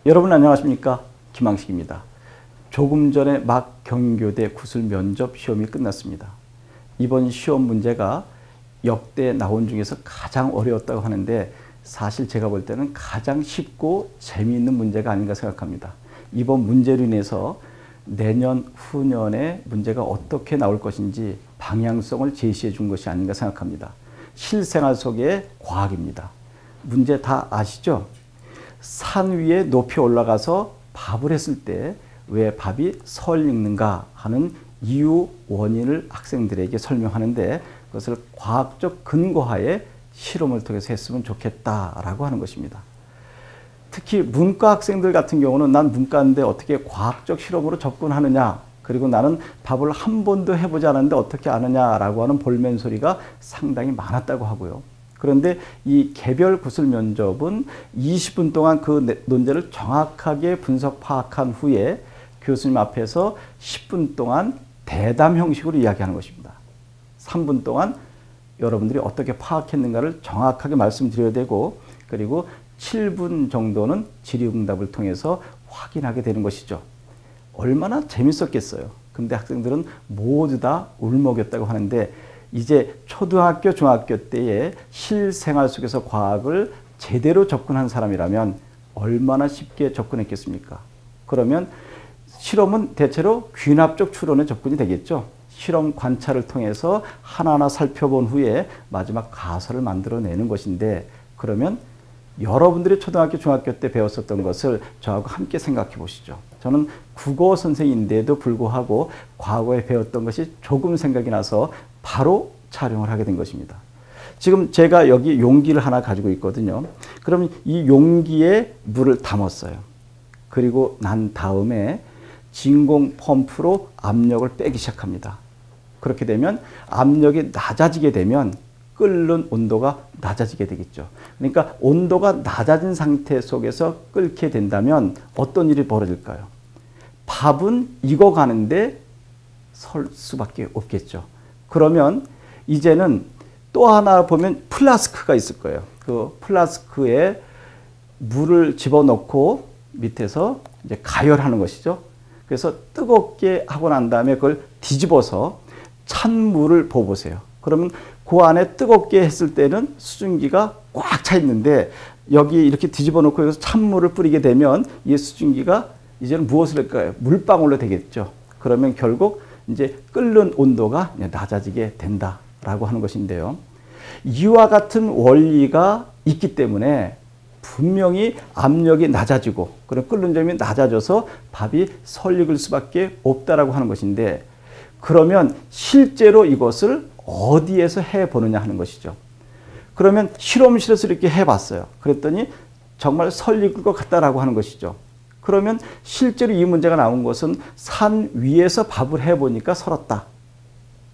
여러분 안녕하십니까? 김항식입니다. 조금 전에 막 경교대 구술 면접 시험이 끝났습니다. 이번 시험 문제가 역대 나온 중에서 가장 어려웠다고 하는데 사실 제가 볼 때는 가장 쉽고 재미있는 문제가 아닌가 생각합니다. 이번 문제로 인해서 내년, 후년에 문제가 어떻게 나올 것인지 방향성을 제시해 준 것이 아닌가 생각합니다. 실생활 속의 과학입니다. 문제 다 아시죠? 산 위에 높이 올라가서 밥을 했을 때 왜 밥이 설 익는가 하는 이유 원인을 학생들에게 설명하는데 그것을 과학적 근거하에 실험을 통해서 했으면 좋겠다라고 하는 것입니다. 특히 문과 학생들 같은 경우는 난 문과인데 어떻게 과학적 실험으로 접근하느냐, 그리고 나는 밥을 한 번도 해보지 않았는데 어떻게 아느냐라고 하는 볼멘 소리가 상당히 많았다고 하고요. 그런데 이 개별 구술 면접은 20분 동안 그 논제를 정확하게 분석 파악한 후에 교수님 앞에서 10분 동안 대담 형식으로 이야기하는 것입니다. 3분 동안 여러분들이 어떻게 파악했는가를 정확하게 말씀드려야 되고, 그리고 7분 정도는 질의응답을 통해서 확인하게 되는 것이죠. 얼마나 재밌었겠어요. 근데 학생들은 모두 다 울먹였다고 하는데 이제 초등학교, 중학교 때에 실생활 속에서 과학을 제대로 접근한 사람이라면 얼마나 쉽게 접근했겠습니까? 그러면 실험은 대체로 귀납적 추론에 접근이 되겠죠. 실험 관찰을 통해서 하나하나 살펴본 후에 마지막 가설을 만들어내는 것인데, 그러면 여러분들이 초등학교, 중학교 때 배웠었던 것을 저하고 함께 생각해 보시죠. 저는 국어 선생인데도 불구하고 과거에 배웠던 것이 조금 생각이 나서 바로 촬영을 하게 된 것입니다. 지금 제가 여기 용기를 하나 가지고 있거든요. 그럼 이 용기에 물을 담았어요. 그리고 난 다음에 진공 펌프로 압력을 빼기 시작합니다. 그렇게 되면 압력이 낮아지게 되면 끓는 온도가 낮아지게 되겠죠. 그러니까 온도가 낮아진 상태 속에서 끓게 된다면 어떤 일이 벌어질까요? 밥은 익어가는데 설 수밖에 없겠죠. 그러면 이제는 또 하나 보면 플라스크가 있을 거예요. 그 플라스크에 물을 집어넣고 밑에서 이제 가열하는 것이죠. 그래서 뜨겁게 하고 난 다음에 그걸 뒤집어서 찬물을 부어보세요. 그러면 그 안에 뜨겁게 했을 때는 수증기가 꽉 차 있는데 여기 이렇게 뒤집어 놓고 여기서 찬물을 뿌리게 되면 이 수증기가 이제는 무엇을 할까요? 물방울로 되겠죠. 그러면 결국 이제 끓는 온도가 낮아지게 된다라고 하는 것인데요. 이와 같은 원리가 있기 때문에 분명히 압력이 낮아지고 그런 끓는 점이 낮아져서 밥이 설 익을 수밖에 없다라고 하는 것인데, 그러면 실제로 이것을 어디에서 해보느냐 하는 것이죠. 그러면 실험실에서 이렇게 해봤어요. 그랬더니 정말 설 익을 것 같다라고 하는 것이죠. 그러면 실제로 이 문제가 나온 것은 산 위에서 밥을 해보니까 설었다.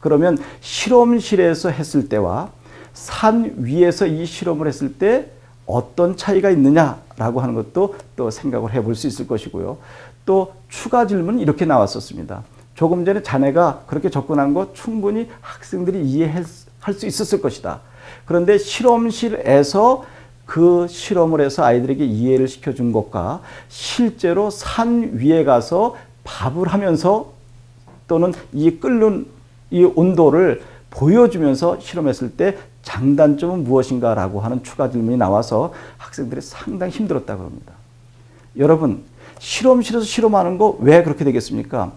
그러면 실험실에서 했을 때와 산 위에서 이 실험을 했을 때 어떤 차이가 있느냐라고 하는 것도 또 생각을 해볼 수 있을 것이고요. 또 추가 질문은 이렇게 나왔었습니다. 조금 전에 자네가 그렇게 접근한 거 충분히 학생들이 이해할 수 있었을 것이다. 그런데 실험실에서 그 실험을 해서 아이들에게 이해를 시켜준 것과 실제로 산 위에 가서 밥을 하면서 또는 이 끓는 이 온도를 보여주면서 실험했을 때 장단점은 무엇인가라고 하는 추가 질문이 나와서 학생들이 상당히 힘들었다고 합니다. 여러분, 실험실에서 실험하는 거 왜 그렇게 되겠습니까?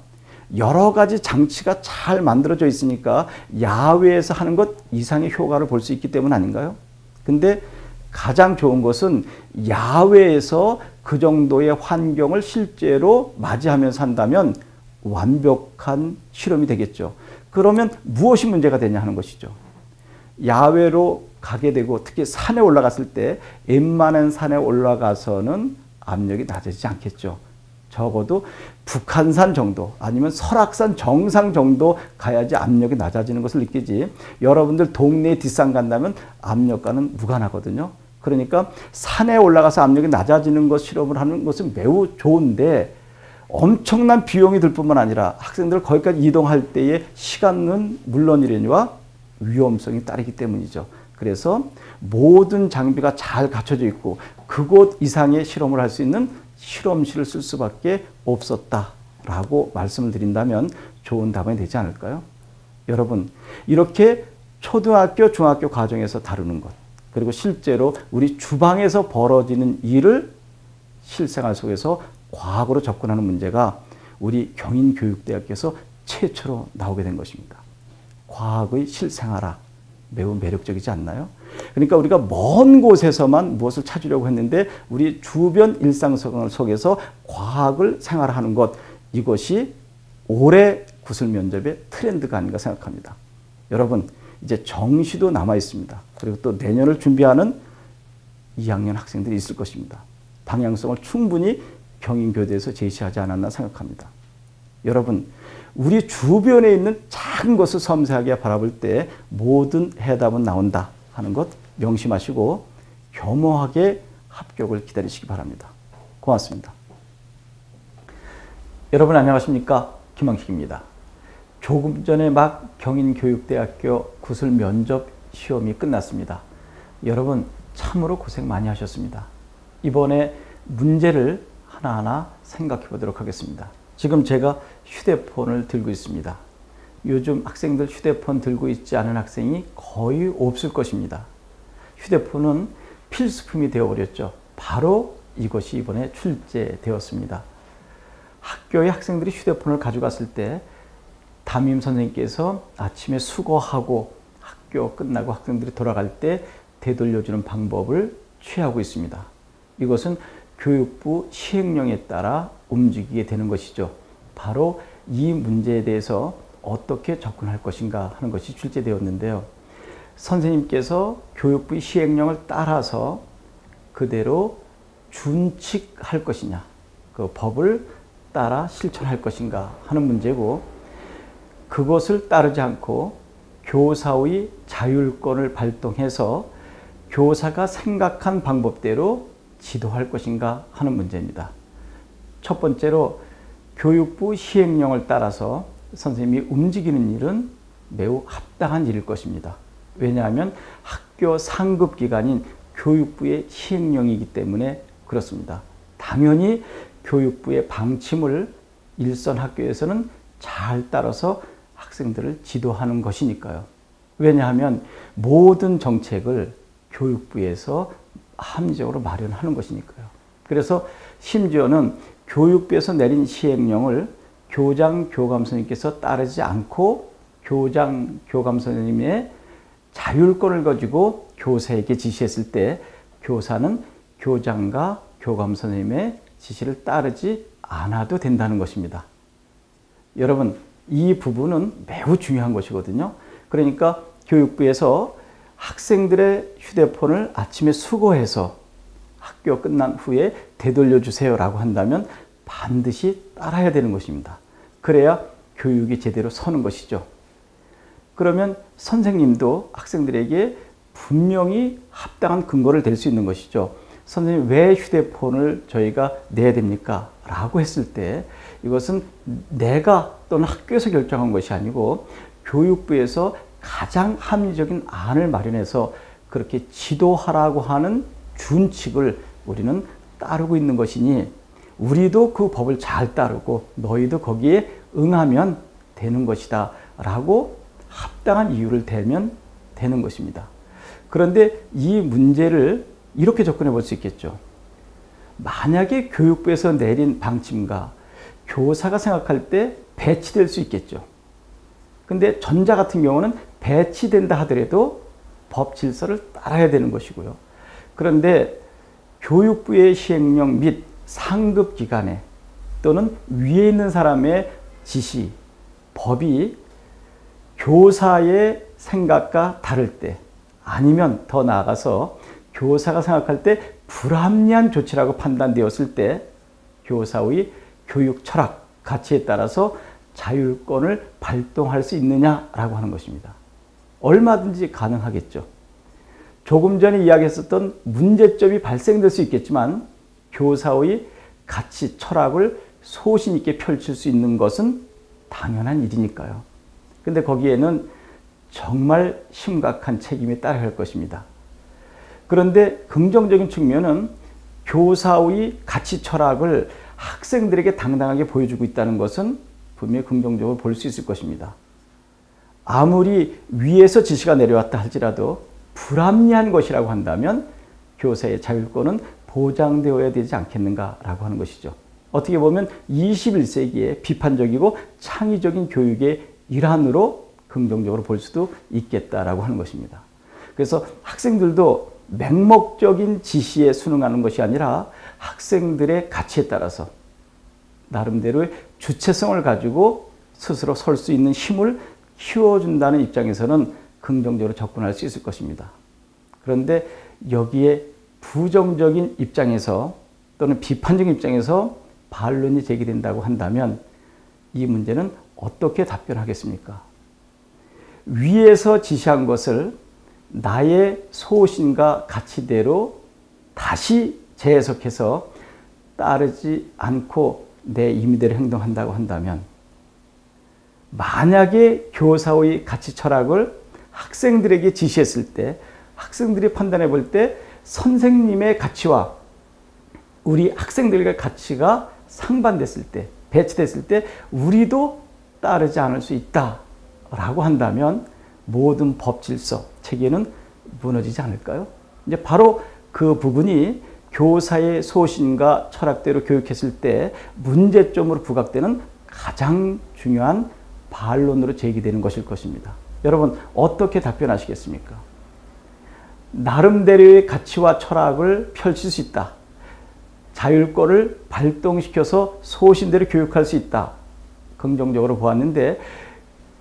여러 가지 장치가 잘 만들어져 있으니까 야외에서 하는 것 이상의 효과를 볼 수 있기 때문 아닌가요? 근데 가장 좋은 것은 야외에서 그 정도의 환경을 실제로 맞이하면서 한다면 완벽한 실험이 되겠죠. 그러면 무엇이 문제가 되냐 하는 것이죠. 야외로 가게 되고 특히 산에 올라갔을 때 웬만한 산에 올라가서는 압력이 낮아지지 않겠죠. 적어도 북한산 정도 아니면 설악산 정상 정도 가야지 압력이 낮아지는 것을 느끼지, 여러분들 동네 뒷산 간다면 압력과는 무관하거든요. 그러니까 산에 올라가서 압력이 낮아지는 것 실험을 하는 것은 매우 좋은데 엄청난 비용이 들 뿐만 아니라 학생들 거기까지 이동할 때의 시간은 물론이려니와 위험성이 따르기 때문이죠. 그래서 모든 장비가 잘 갖춰져 있고 그곳 이상의 실험을 할 수 있는 실험실을 쓸 수밖에 없었다라고 말씀을 드린다면 좋은 답안이 되지 않을까요? 여러분, 이렇게 초등학교, 중학교 과정에서 다루는 것, 그리고 실제로 우리 주방에서 벌어지는 일을 실생활 속에서 과학으로 접근하는 문제가 우리 경인교육대학교에서 최초로 나오게 된 것입니다. 과학의 실생활학, 매우 매력적이지 않나요? 그러니까 우리가 먼 곳에서만 무엇을 찾으려고 했는데 우리 주변 일상생활 속에서 과학을 생활하는 것, 이것이 올해 구술 면접의 트렌드가 아닌가 생각합니다. 여러분, 이제 정시도 남아 있습니다. 그리고 또 내년을 준비하는 2학년 학생들이 있을 것입니다. 방향성을 충분히 경인교대에서 제시하지 않았나 생각합니다. 여러분, 우리 주변에 있는 작은 것을 섬세하게 바라볼 때 모든 해답은 나온다 하는 것 명심하시고 겸허하게 합격을 기다리시기 바랍니다. 고맙습니다. 여러분 안녕하십니까? 김항식입니다. 조금 전에 막 경인교육대학교 구술 면접 시험이 끝났습니다. 여러분 참으로 고생 많이 하셨습니다. 이번에 문제를 하나하나 생각해 보도록 하겠습니다. 지금 제가 휴대폰을 들고 있습니다. 요즘 학생들 휴대폰 들고 있지 않은 학생이 거의 없을 것입니다. 휴대폰은 필수품이 되어버렸죠. 바로 이것이 이번에 출제되었습니다. 학교에 학생들이 휴대폰을 가져갔을 때 담임 선생님께서 아침에 수거하고 학교 끝나고 학생들이 돌아갈 때 되돌려주는 방법을 취하고 있습니다. 이것은 교육부 시행령에 따라 움직이게 되는 것이죠. 바로 이 문제에 대해서 어떻게 접근할 것인가 하는 것이 출제되었는데요. 선생님께서 교육부의 시행령을 따라서 그대로 준칙할 것이냐, 그 법을 따라 실천할 것인가 하는 문제고, 그것을 따르지 않고 교사의 자율권을 발동해서 교사가 생각한 방법대로 지도할 것인가 하는 문제입니다. 첫 번째로 교육부 시행령을 따라서 선생님이 움직이는 일은 매우 합당한 일일 것입니다. 왜냐하면 학교 상급 기관인 교육부의 시행령이기 때문에 그렇습니다. 당연히 교육부의 방침을 일선 학교에서는 잘 따라서 학생들을 지도하는 것이니까요. 왜냐하면 모든 정책을 교육부에서 합리적으로 마련하는 것이니까요. 그래서 심지어는 교육부에서 내린 시행령을 교장, 교감 선생님께서 따르지 않고 교장, 교감 선생님의 자율권을 가지고 교사에게 지시했을 때 교사는 교장과 교감 선생님의 지시를 따르지 않아도 된다는 것입니다. 여러분, 이 부분은 매우 중요한 것이거든요. 그러니까 교육부에서 학생들의 휴대폰을 아침에 수거해서 학교 끝난 후에 되돌려 주세요라고 한다면 반드시 따라야 되는 것입니다. 그래야 교육이 제대로 서는 것이죠. 그러면 선생님도 학생들에게 분명히 합당한 근거를 댈 수 있는 것이죠. 선생님, 왜 휴대폰을 저희가 내야 됩니까? 라고 했을 때 이것은 내가 또는 학교에서 결정한 것이 아니고 교육부에서 가장 합리적인 안을 마련해서 그렇게 지도하라고 하는 준칙을 우리는 따르고 있는 것이니 우리도 그 법을 잘 따르고 너희도 거기에 응하면 되는 것이다 라고 합당한 이유를 대면 되는 것입니다. 그런데 이 문제를 이렇게 접근해 볼 수 있겠죠. 만약에 교육부에서 내린 방침과 교사가 생각할 때 배치될 수 있겠죠. 근데 전자 같은 경우는 배치된다 하더라도 법 질서를 따라야 되는 것이고요. 그런데 교육부의 시행령 및 상급 기관에 또는 위에 있는 사람의 지시, 법이 교사의 생각과 다를 때 아니면 더 나아가서 교사가 생각할 때 불합리한 조치라고 판단되었을 때 교사의 교육 철학, 가치에 따라서 자율권을 발동할 수 있느냐라고 하는 것입니다. 얼마든지 가능하겠죠. 조금 전에 이야기했었던 문제점이 발생될 수 있겠지만 교사의 가치, 철학을 소신 있게 펼칠 수 있는 것은 당연한 일이니까요. 근데 거기에는 정말 심각한 책임이 따라갈 것입니다. 그런데 긍정적인 측면은 교사의 가치 철학을 학생들에게 당당하게 보여주고 있다는 것은 분명히 긍정적으로 볼 수 있을 것입니다. 아무리 위에서 지시가 내려왔다 할지라도 불합리한 것이라고 한다면 교사의 자율권은 보장되어야 되지 않겠는가라고 하는 것이죠. 어떻게 보면 21세기의 비판적이고 창의적인 교육의 일환으로 긍정적으로 볼 수도 있겠다라고 하는 것입니다. 그래서 학생들도 맹목적인 지시에 순응하는 것이 아니라 학생들의 가치에 따라서 나름대로의 주체성을 가지고 스스로 설 수 있는 힘을 키워준다는 입장에서는 긍정적으로 접근할 수 있을 것입니다. 그런데 여기에 부정적인 입장에서 또는 비판적인 입장에서 반론이 제기된다고 한다면 이 문제는 어떻게 답변하겠습니까? 위에서 지시한 것을 나의 소신과 가치대로 다시 재해석해서 따르지 않고 내 임의대로 행동한다고 한다면 만약에 교사의 가치 철학을 학생들에게 지시했을 때 학생들이 판단해 볼 때 선생님의 가치와 우리 학생들의 가치가 상반됐을 때 배치됐을 때 우리도 따르지 않을 수 있다라고 한다면 모든 법 질서 체계는 무너지지 않을까요? 이제 바로 그 부분이 교사의 소신과 철학대로 교육했을 때 문제점으로 부각되는 가장 중요한 반론으로 제기되는 것일 것입니다. 여러분 어떻게 답변하시겠습니까? 나름대로의 가치와 철학을 펼칠 수 있다. 자율권을 발동시켜서 소신대로 교육할 수 있다. 긍정적으로 보았는데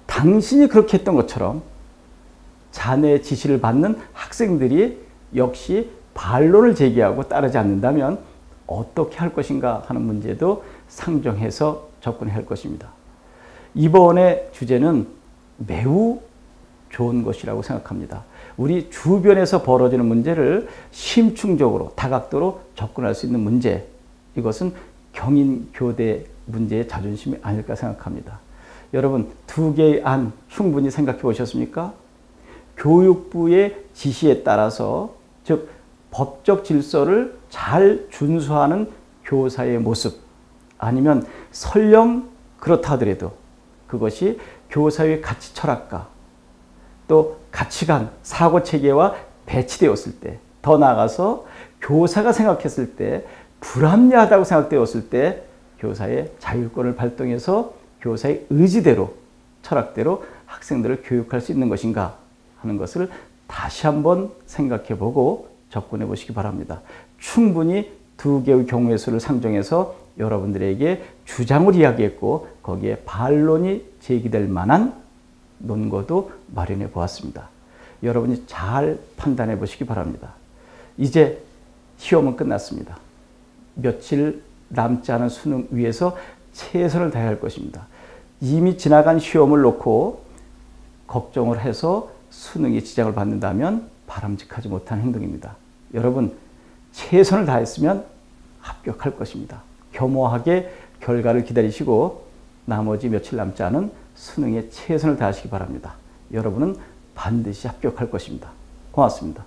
당신이 그렇게 했던 것처럼 자네의 지시를 받는 학생들이 역시 반론을 제기하고 따르지 않는다면 어떻게 할 것인가 하는 문제도 상정해서 접근해야 할 것입니다. 이번의 주제는 매우 좋은 것이라고 생각합니다. 우리 주변에서 벌어지는 문제를 심층적으로 다각도로 접근할 수 있는 문제, 이것은 경인교대 문제의 자존심이 아닐까 생각합니다. 여러분 두 개의 안 충분히 생각해 보셨습니까? 교육부의 지시에 따라서 즉 법적 질서를 잘 준수하는 교사의 모습, 아니면 설령 그렇다 하더라도 그것이 교사의 가치 철학과 또 가치관, 사고체계와 배치되었을 때, 더 나아가서 교사가 생각했을 때 불합리하다고 생각되었을 때 교사의 자율권을 발동해서 교사의 의지대로, 철학대로 학생들을 교육할 수 있는 것인가 하는 것을 다시 한번 생각해 보고 접근해 보시기 바랍니다. 충분히 두 개의 경우의 수를 상정해서 여러분들에게 주장을 이야기했고 거기에 반론이 제기될 만한 논거도 마련해 보았습니다. 여러분이 잘 판단해 보시기 바랍니다. 이제 시험은 끝났습니다. 며칠 남지 않은 수능 위해서 최선을 다해야 할 것입니다. 이미 지나간 시험을 놓고 걱정을 해서 수능에 지장을 받는다면 바람직하지 못한 행동입니다. 여러분 최선을 다했으면 합격할 것입니다. 겸허하게 결과를 기다리시고 나머지 며칠 남지 않은 수능에 최선을 다하시기 바랍니다. 여러분은 반드시 합격할 것입니다. 고맙습니다.